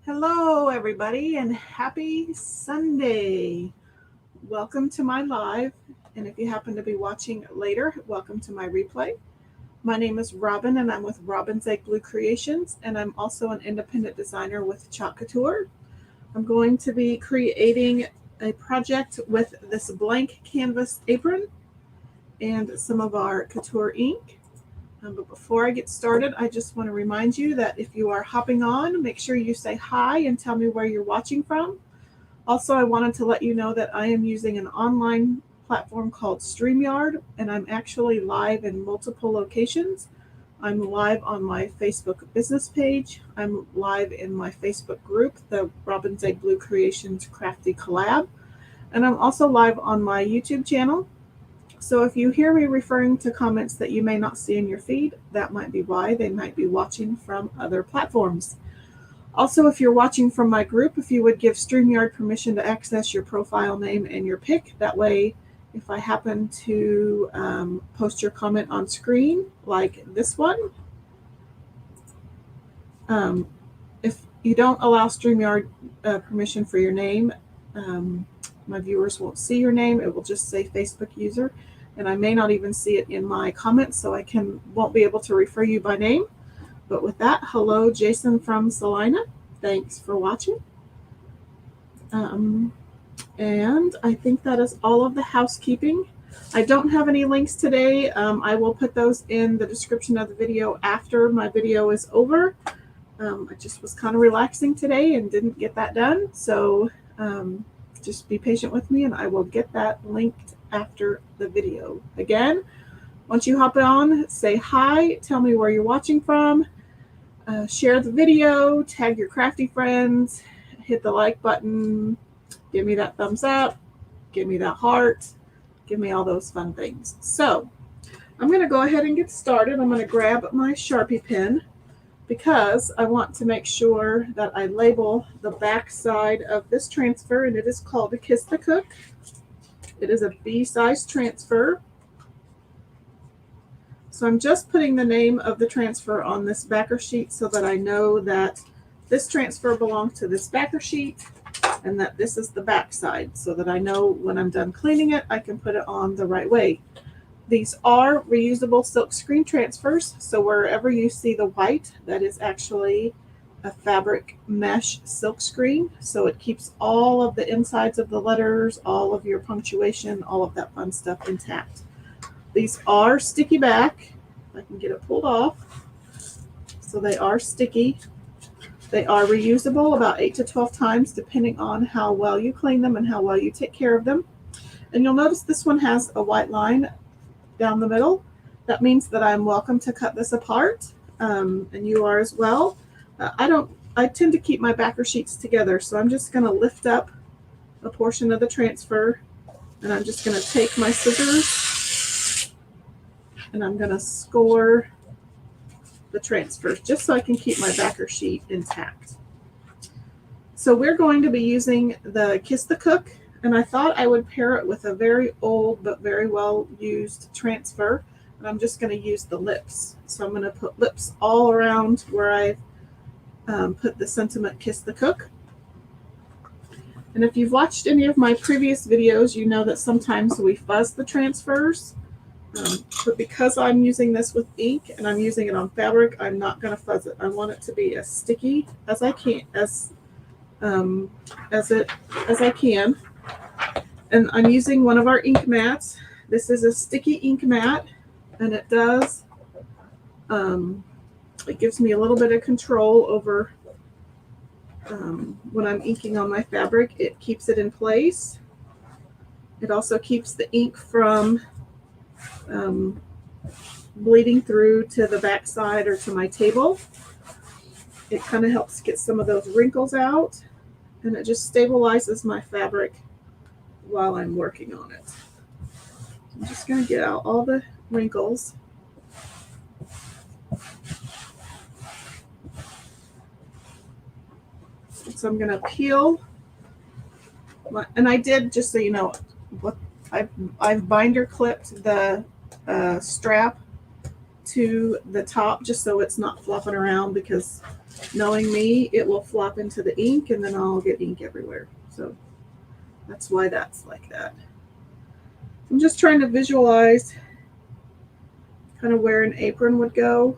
Hello, everybody, and happy Sunday. Welcome to my live. And if you happen to be watching later, welcome to my replay. My name is Robin, and I'm with Robin's Egg Blue Creations, and I'm also an independent designer with Couture. I'm going to be creating a project with this blank canvas apron and some of our Couture ink. But before I get started, I just want to remind you that if you are hopping on, make sure you say hi and tell me where you're watching from. Also, I wanted to let you know that I am using an online platform called StreamYard, and I'm actually live in multiple locations. I'm live on my Facebook business page. I'm live in my Facebook group, the Robin's Egg Blue Creations Crafty Collab. And I'm also live on my YouTube channel. So if you hear me referring to comments that you may not see in your feed, that might be why. They might be watching from other platforms. Also, if you're watching from my group, if you would give StreamYard permission to access your profile name and your pic, that way if I happen to post your comment on screen, like this one, if you don't allow StreamYard permission for your name, my viewers won't see your name. It will just say Facebook user, and I may not even see it in my comments, so I won't be able to refer you by name. But with that, hello, Jason from Salina. Thanks for watching. And I think that is all of the housekeeping. I don't have any links today. I will put those in the description of the video after my video is over. I just was kind of relaxing today and didn't get that done. So just be patient with me, and I will get that linked after the video. Again, once you hop on, say hi, tell me where you're watching from, share the video, tag your crafty friends, hit the like button, give me that thumbs up, give me that heart, give me all those fun things. So I'm going to go ahead and get started. I'm going to grab my Sharpie pen because I want to make sure that I label the back side of this transfer, and it is called a Kiss the Cook. It is a B-size transfer. So I'm just putting the name of the transfer on this backer sheet so that I know that this transfer belongs to this backer sheet and that this is the back side, so that I know when I'm done cleaning it, I can put it on the right way. These are reusable silkscreen transfers, so wherever you see the white, that is actually a fabric mesh silkscreen, so it keeps all of the insides of the letters, all of your punctuation, all of that fun stuff intact. These are sticky back. If I can get it pulled off. So they are sticky. They are reusable about 8 to 12 times, depending on how well you clean them and how well you take care of them. And you'll notice this one has a white line down the middle. That means that I'm welcome to cut this apart, and you are as well. I tend to keep my backer sheets together, so I'm just going to lift up a portion of the transfer, and I'm just going to take my scissors and I'm going to score the transfers just so I can keep my backer sheet intact. So we're going to be using the Kiss the Cook, and I thought I would pair it with a very old but very well used transfer, and I'm just going to use the lips. So I'm going to put lips all around where I've put the sentiment Kiss the Cook. And if you've watched any of my previous videos, you know that sometimes we fuzz the transfers, but because I'm using this with ink and I'm using it on fabric, I'm not going to fuzz it. I want it to be as sticky as I can, as I can. And I'm using one of our ink mats. This is a sticky ink mat, and it does, it gives me a little bit of control over when I'm inking on my fabric. It keeps it in place. It also keeps the ink from bleeding through to the back side or to my table. It kind of helps get some of those wrinkles out, and it just stabilizes my fabric while I'm working on it. I'm just going to get out all the wrinkles. So I'm going to peel, and I did, just so you know, I've binder clipped the strap to the top just so it's not flopping around, because knowing me, it will flop into the ink and then I'll get ink everywhere. So that's why that's like that. I'm just trying to visualize kind of where an apron would go,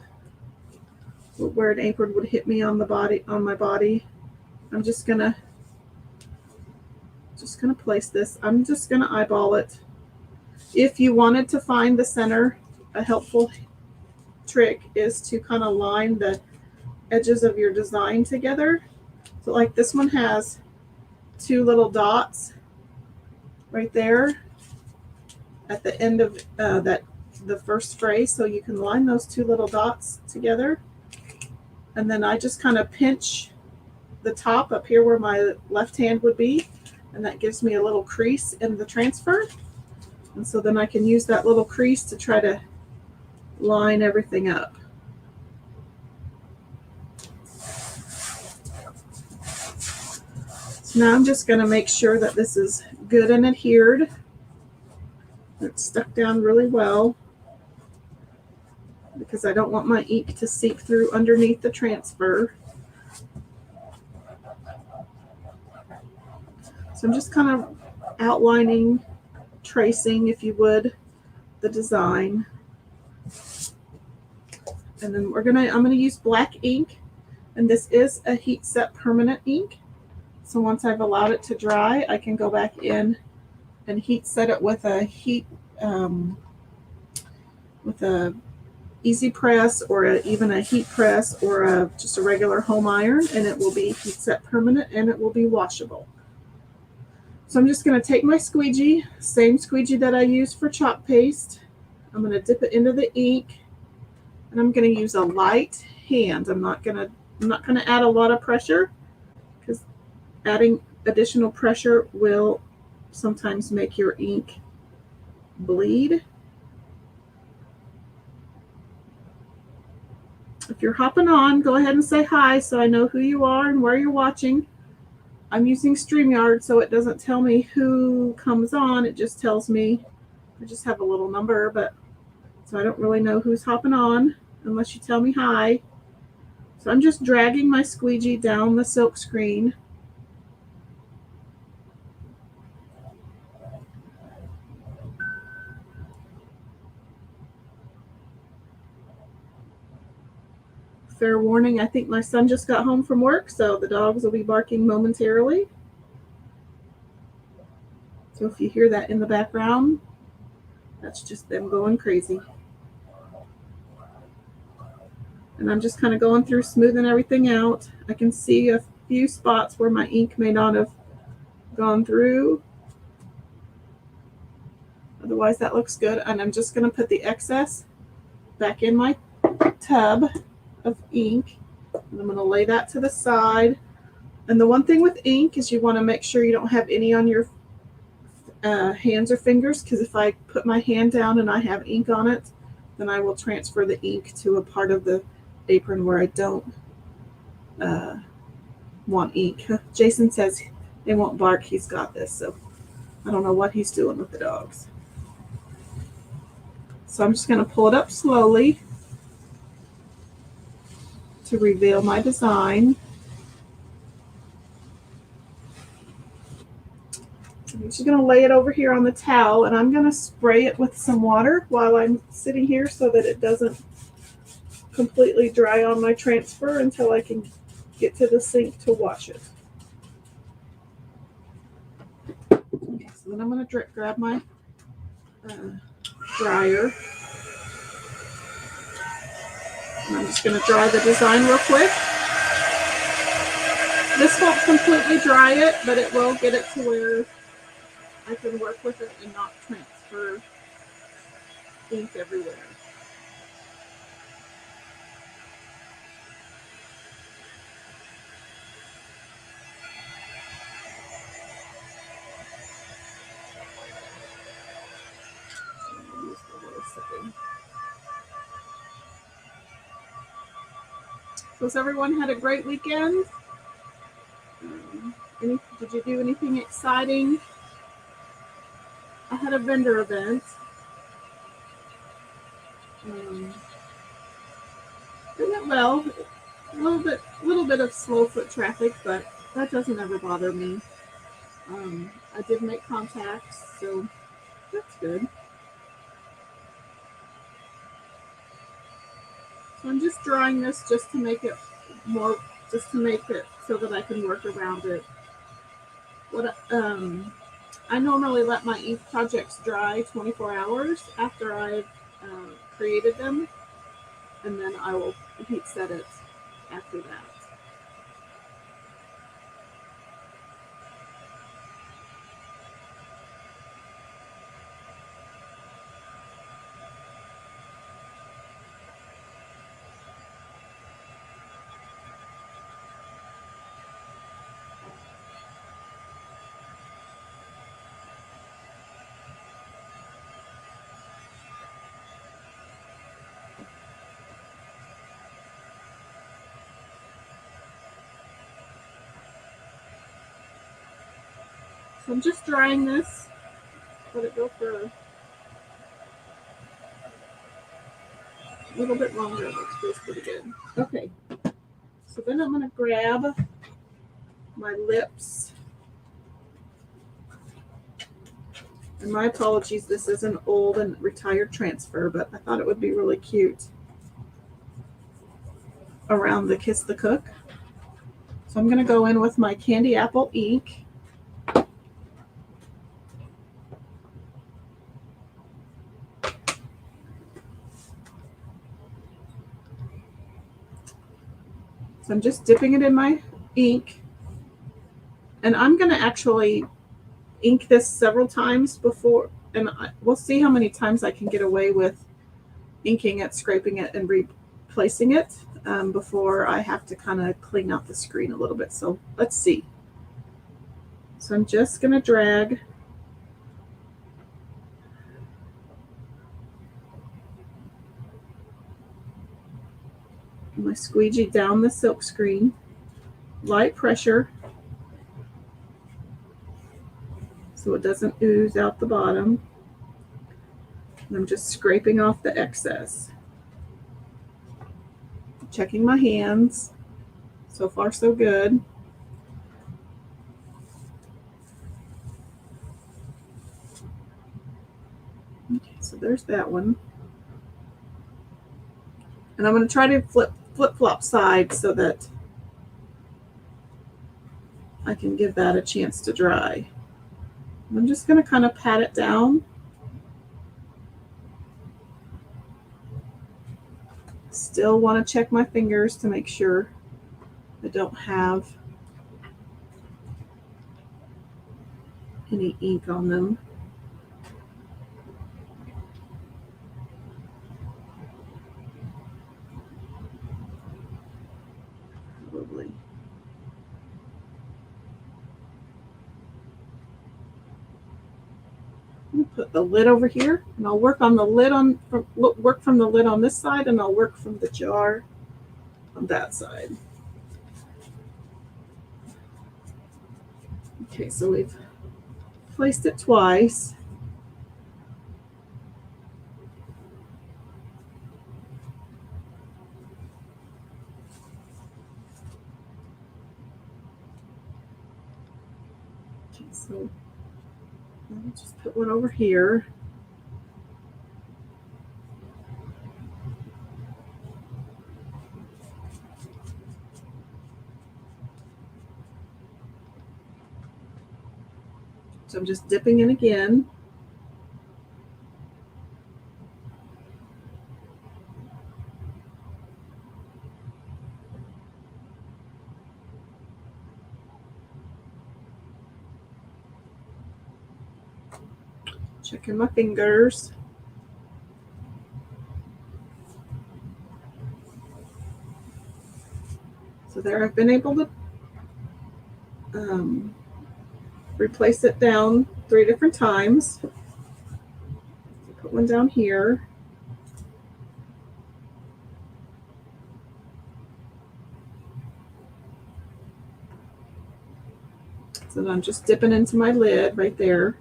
where an apron would hit me on the body, on my body. I'm just gonna place this. I'm just gonna eyeball it. If you wanted to find the center, a helpful trick is to kind of line the edges of your design together. So like this one has two little dots right there at the end of the first phrase, so you can line those two little dots together. And then I just kind of pinch the top up here where my left hand would be, and that gives me a little crease in the transfer. And so then I can use that little crease to try to line everything up. So now I'm just going to make sure that this is good and adhered. It's stuck down really well, because I don't want my ink to seep through underneath the transfer. So I'm just kind of outlining, tracing, if you would, the design. And then I'm gonna use black ink, and this is a heat set permanent ink. So once I've allowed it to dry, I can go back in and heat set it with a easy press, or even a heat press, or just a regular home iron, and it will be heat set permanent and it will be washable. So I'm just going to take my squeegee, same squeegee that I use for chalk paste. I'm going to dip it into the ink, and I'm going to use a light hand. I'm not going to add a lot of pressure, because adding additional pressure will sometimes make your ink bleed. If you're hopping on, go ahead and say hi so I know who you are and where you're watching. I'm using StreamYard, so it doesn't tell me who comes on. It just tells me, I just have a little number, but so I don't really know who's hopping on unless you tell me hi. So I'm just dragging my squeegee down the silk screen. Fair warning, I think my son just got home from work, so the dogs will be barking momentarily. So if you hear that in the background, that's just them going crazy. And I'm just kind of going through, smoothing everything out. I can see a few spots where my ink may not have gone through. Otherwise, that looks good. And I'm just going to put the excess back in my tub of ink. And I'm going to lay that to the side. And the one thing with ink is you want to make sure you don't have any on your hands or fingers, because if I put my hand down and I have ink on it, then I will transfer the ink to a part of the apron where I don't want ink. Jason says they won't bark. He's got this, so I don't know what he's doing with the dogs. So I'm just going to pull it up slowly to reveal my design. I'm just going to lay it over here on the towel, and I'm going to spray it with some water while I'm sitting here so that it doesn't completely dry on my transfer until I can get to the sink to wash it. Okay, so then I'm going to grab my dryer. And I'm just going to dry the design real quick. This won't completely dry it, but it will get it to where I can work with it and not transfer ink everywhere. So has everyone had a great weekend? Did you do anything exciting? I had a vendor event. It went well. A little bit A little bit of slow foot traffic, but that doesn't ever bother me. I did make contacts, so that's good. So I'm just drawing this just to make it more, just to make it so that I can work around it. I normally let my ink projects dry 24 hours after I've created them, and then I will heat set it after that. So I'm just drying this. Let it go for a little bit longer. That feels pretty good. Okay. So then I'm going to grab my lips. And my apologies, this is an old and retired transfer, but I thought it would be really cute around the Kiss the Cook. So I'm going to go in with my candy apple ink. So I'm just dipping it in my ink. And I'm going to actually ink this several times before, and we'll see how many times I can get away with inking it, scraping it, and replacing it before I have to kind of clean out the screen a little bit. So let's see. So I'm just going to drag my squeegee down the silk screen, light pressure, so it doesn't ooze out the bottom. And I'm just scraping off the excess. Checking my hands. So far, so good. Okay, so there's that one. And I'm going to try to flip-flop sides so that I can give that a chance to dry. I'm just going to kind of pat it down. Still want to check my fingers to make sure I don't have any ink on them. Probably. Put the lid over here, and I'll work on the lid work from the lid on this side, and I'll work from the jar on that side. Okay, so we've placed it twice. Okay, so I'll just put one over here. So I'm just dipping in again. Checking my fingers. So there I've been able to replace it down 3 different times. Put one down here. So then I'm just dipping into my lid right there.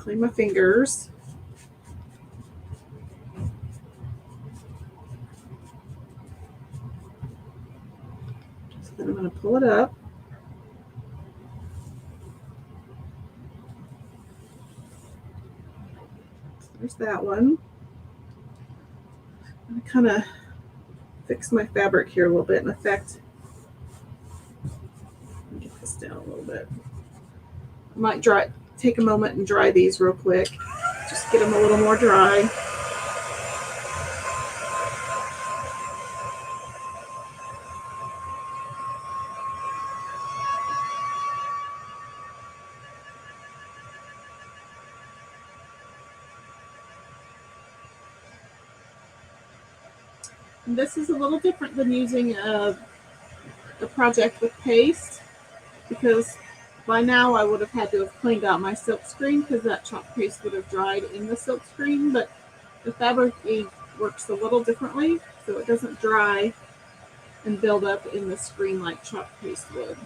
clean my fingers. So then I'm going to pull it up. So there's that one. I'm going to kind of fix my fabric here a little bit. In effect, get this down a little bit. I might take a moment and dry these real quick. Just get them a little more dry. And this is a little different than using a project with paste, because by now I would have had to have cleaned out my silkscreen because that chalk paste would have dried in the silkscreen, but the fabric ink works a little differently, so it doesn't dry and build up in the screen like chalk paste would.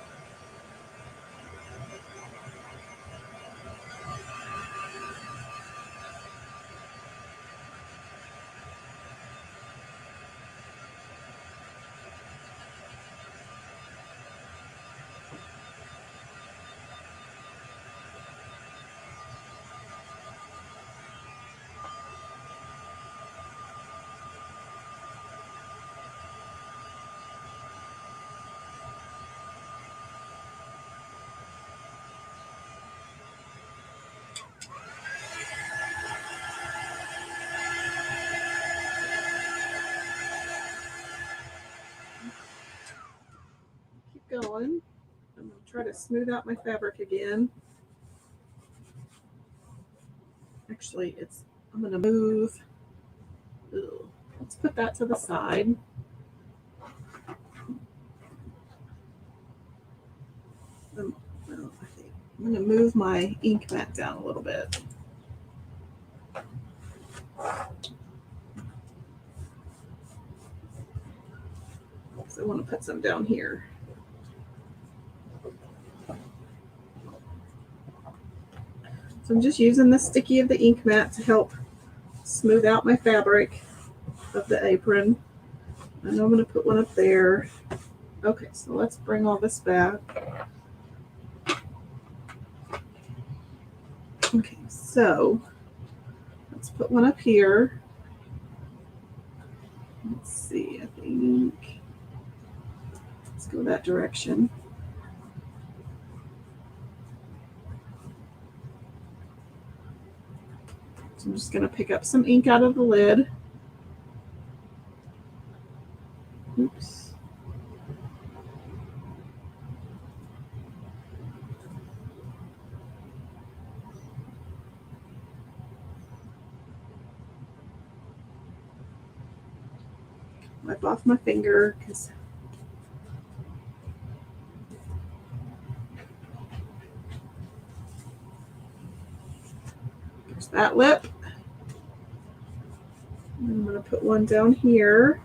Keep going. I'm going to try to smooth out my fabric again. Actually, I'm going to move. Let's put that to the side. I'm going to move my ink mat down a little bit. So I want to put some down here. So I'm just using the sticky of the ink mat to help smooth out my fabric of the apron. I know I'm going to put one up there. Okay, so let's bring all this back. Okay, so let's put one up here. Let's see, I think. Let's go that direction. So I'm just going to pick up some ink out of the lid. Oops. Wipe off my finger because there's that lip. And I'm going to put one down here.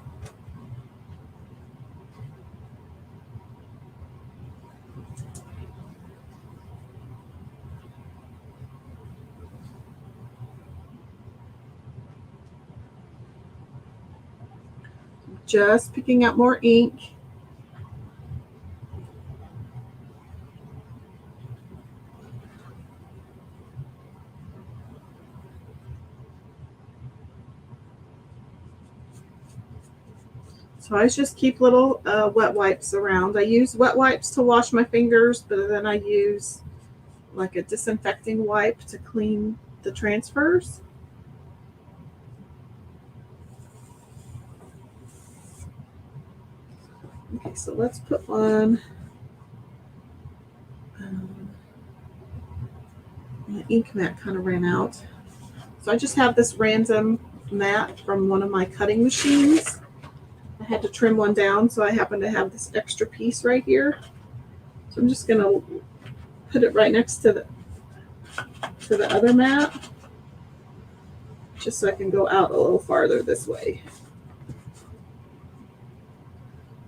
Just picking up more ink. So I just keep little wet wipes around. I use wet wipes to wash my fingers, but then I use like a disinfecting wipe to clean the transfers. Okay, so let's put one. My ink mat kind of ran out. So I just have this random mat from one of my cutting machines. I had to trim one down, so I happen to have this extra piece right here. So I'm just going to put it right next to the other mat, just so I can go out a little farther this way.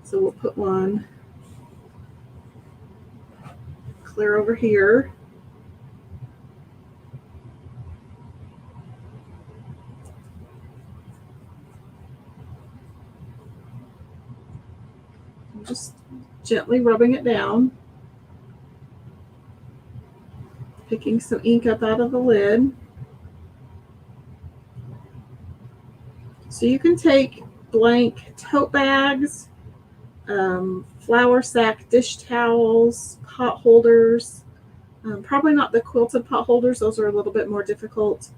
So we'll put one clear over here. gently rubbing it down, picking some ink up out of the lid. So you can take blank tote bags, flour sack dish towels, pot holders. Probably not the quilted pot holders; those are a little bit more difficult.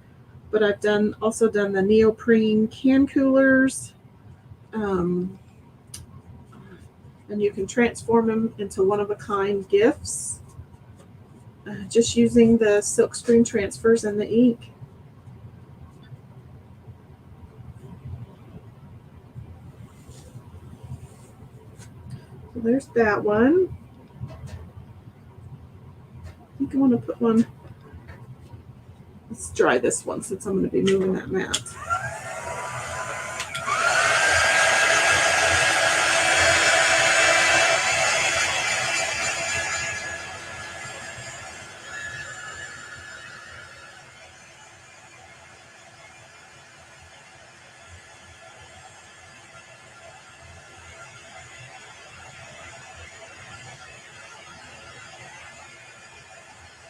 But I've also done the neoprene can coolers, and you can transform them into one-of-a-kind gifts just using the silkscreen transfers and the ink. So there's that one. I think I want to put one. Let's dry this one since I'm going to be moving that mat.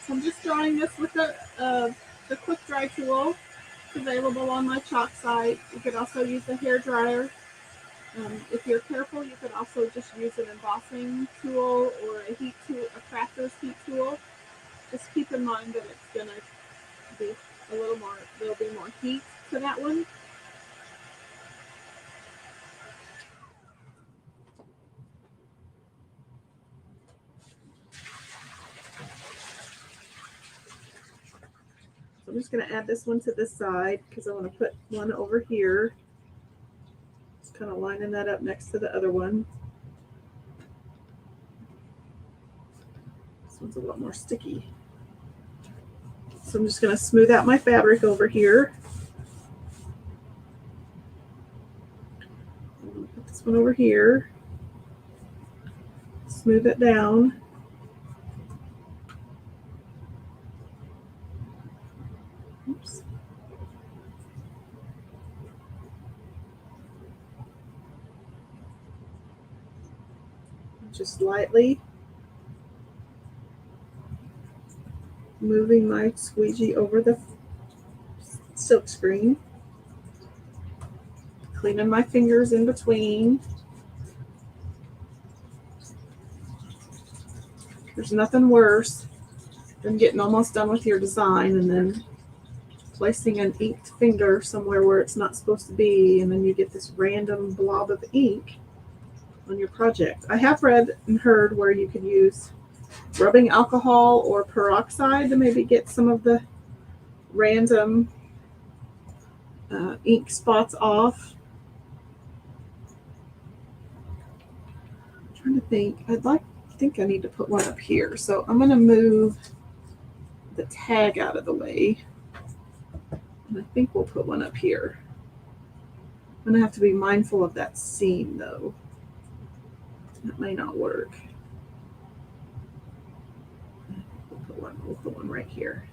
So I'm just drying this with the quick dry tool. It's available on my chalk site. You could also use a hair dryer. If you're careful, you could also just use an embossing tool or a heat tool, a crafter's heat tool. Just keep in mind that it's going to be a little more, there'll be more heat to that one. So I'm just going to add this one to this side because I want to put one over here. Just kind of lining that up next to the other one. This one's a lot more sticky. So I'm just going to smooth out my fabric over here. I'm going to put this one over here. Smooth it down. Oops. Just lightly moving my squeegee over the silk screen, cleaning my fingers in between. There's nothing worse than getting almost done with your design and then placing an inked finger somewhere where it's not supposed to be, and then you get this random blob of ink on your project. I have read and heard where you could use rubbing alcohol or peroxide to maybe get some of the random ink spots off. I'm trying to think. I think I need to put one up here. So I'm going to move the tag out of the way. And I think we'll put one up here. I'm going to have to be mindful of that seam though. That may not work. We'll put one right here.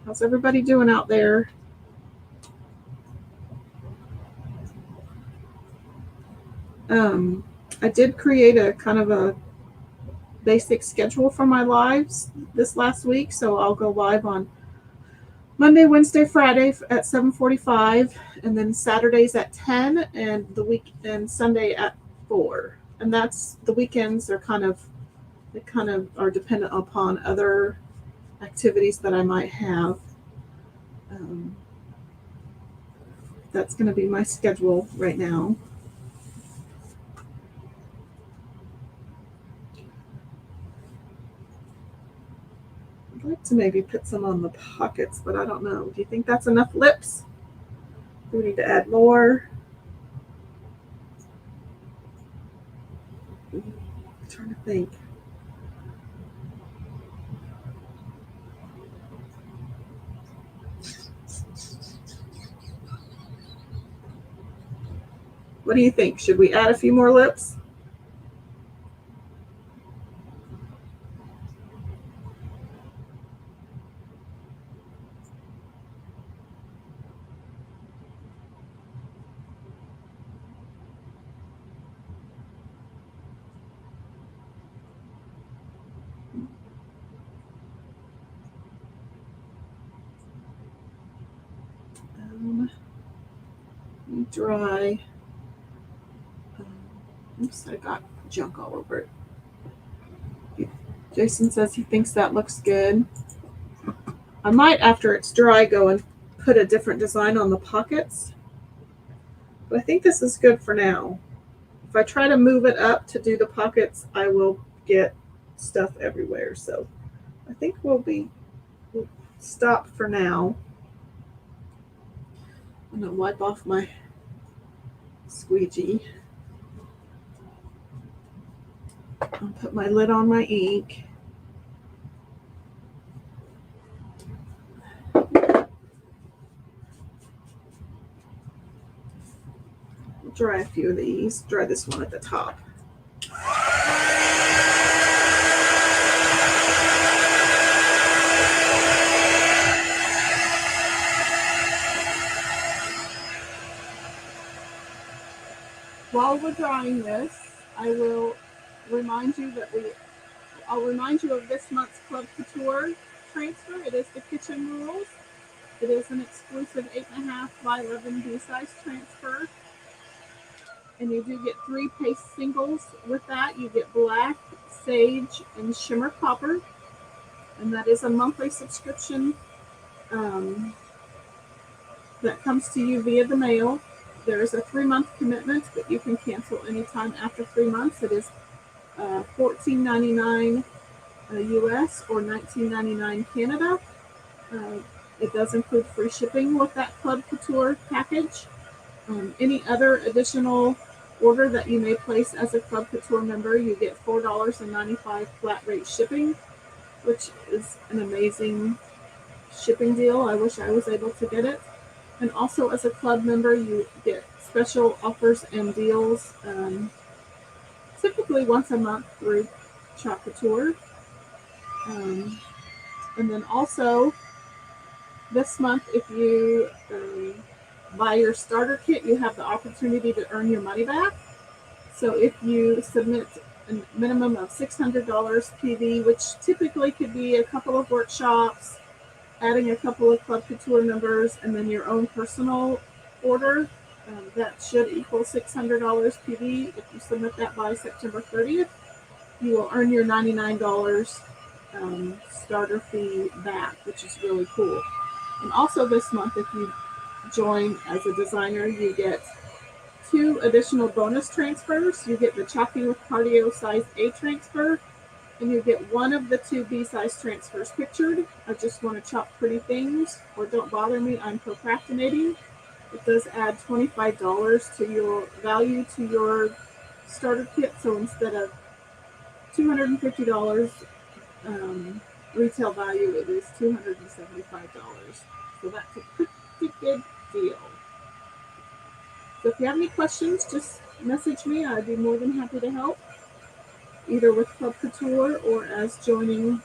How's everybody doing out there? I did create a kind of a basic schedule for my lives this last week, so I'll go live on Monday, Wednesday, Friday at 7:45, and then Saturdays at 10, and Sunday at 4. And that's the weekends are kind of are dependent upon other activities that I might have. That's going to be my schedule right now. I'd like to maybe put some on the pockets, but I don't know. Do you think that's enough lips? Do we need to add more? I'm trying to think. What do you think? Should we add a few more lips? dry. Oops, I got junk all over it. Jason says he thinks that looks good. I might, after it's dry, go and put a different design on the pockets. But I think this is good for now. If I try to move it up to do the pockets, I will get stuff everywhere. So I think we'll stop for now. I'm going to wipe off my squeegee. I'll put my lid on my ink. Dry a few of these. Dry this one at the top. While we're drying this, I will remind you that I'll remind you of this month's Club Couture transfer. It is the Kitchen Rules. It is an exclusive 8.5 by 11 B-size transfer. And you do get 3 paste singles with that. You get black, sage, and shimmer copper. And that is a monthly subscription that comes to you via the mail. There is a 3-month commitment, but you can cancel anytime after 3 months. It is $14.99 US or $19.99 Canada. It does include free shipping with that Club Couture package. Any other additional order that you may place as a Club Couture member, you get $4.95 flat rate shipping, which is an amazing shipping deal. I wish I was able to get it. And also as a club member, you get special offers and deals, typically once a month through Shop Couture. And then also this month, if you buy your starter kit, you have the opportunity to earn your money back. So if you submit a minimum of $600 PV, which typically could be a couple of workshops, adding a couple of Club Couture members, and then your own personal order, that should equal $600 PV. If you submit that by September 30th, you will earn your $99 starter fee back, which is really cool. And also this month, if you join as a designer, you get 2 additional bonus transfers. You get the Chopping with Cardio size A transfer, and you get 1 of the 2 B-size transfers pictured. I just want to chop pretty things, or don't bother me, I'm procrastinating. It does add $25 to your value to your starter kit. So instead of $250 retail value, it is $275. So that's a pretty good deal. So if you have any questions, just message me. I'd be more than happy to help, either with Club Couture or as joining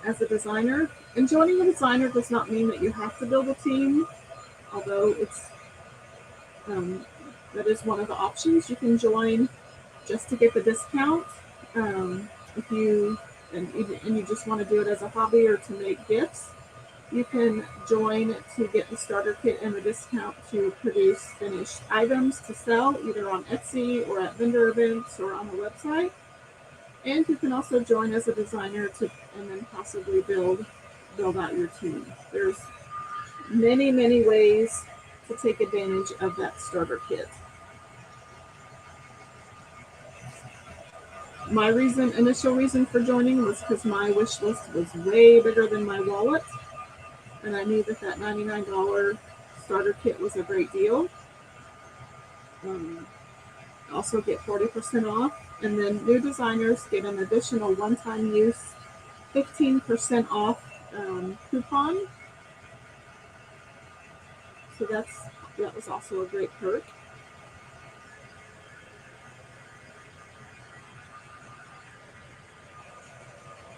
as a designer. And joining a designer does not mean that you have to build a team, although it's that is one of the options. You can join just to get the discount. If you and you just want to do it as a hobby or to make gifts, you can join to get the starter kit and the discount to produce finished items to sell, either on Etsy or at vendor events or on the website. And you can also join as a designer and then possibly build out your team. There's many, many ways to take advantage of that starter kit. My initial reason for joining was because my wish list was way bigger than my wallet, and I knew that $99 starter kit was a great deal. Also get 40% off, and then new designers get an additional one-time use 15% off coupon. So that was also a great perk.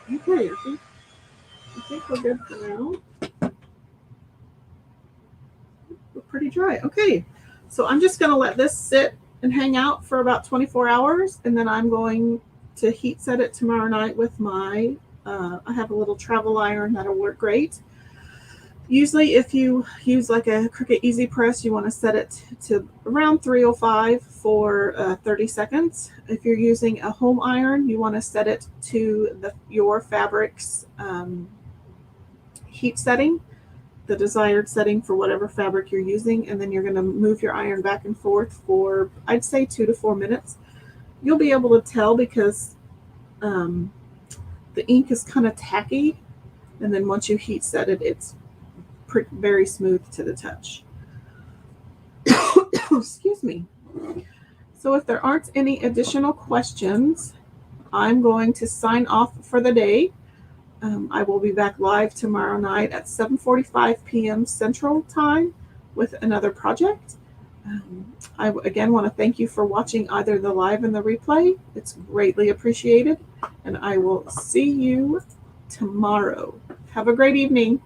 Okay, I think we're good for now. We're pretty dry. Okay, so I'm just going to let this sit and hang out for about 24 hours, and then I'm going to heat set it tomorrow night with my, I have a little travel iron that'll work great. Usually if you use like a Cricut Easy Press, you want to set it to around 305 for 30 seconds. If you're using a home iron, you want to set it to your fabric's heat setting, the desired setting for whatever fabric you're using, and then you're going to move your iron back and forth for, I'd say, 2 to 4 minutes. You'll be able to tell because the ink is kind of tacky, and then once you heat set it, it's very smooth to the touch. Excuse me. So if there aren't any additional questions, I'm going to sign off for the day. I will be back live tomorrow night at 7:45 p.m. Central Time with another project. I again want to thank you for watching either the live and the replay. It's greatly appreciated, and I will see you tomorrow. Have a great evening.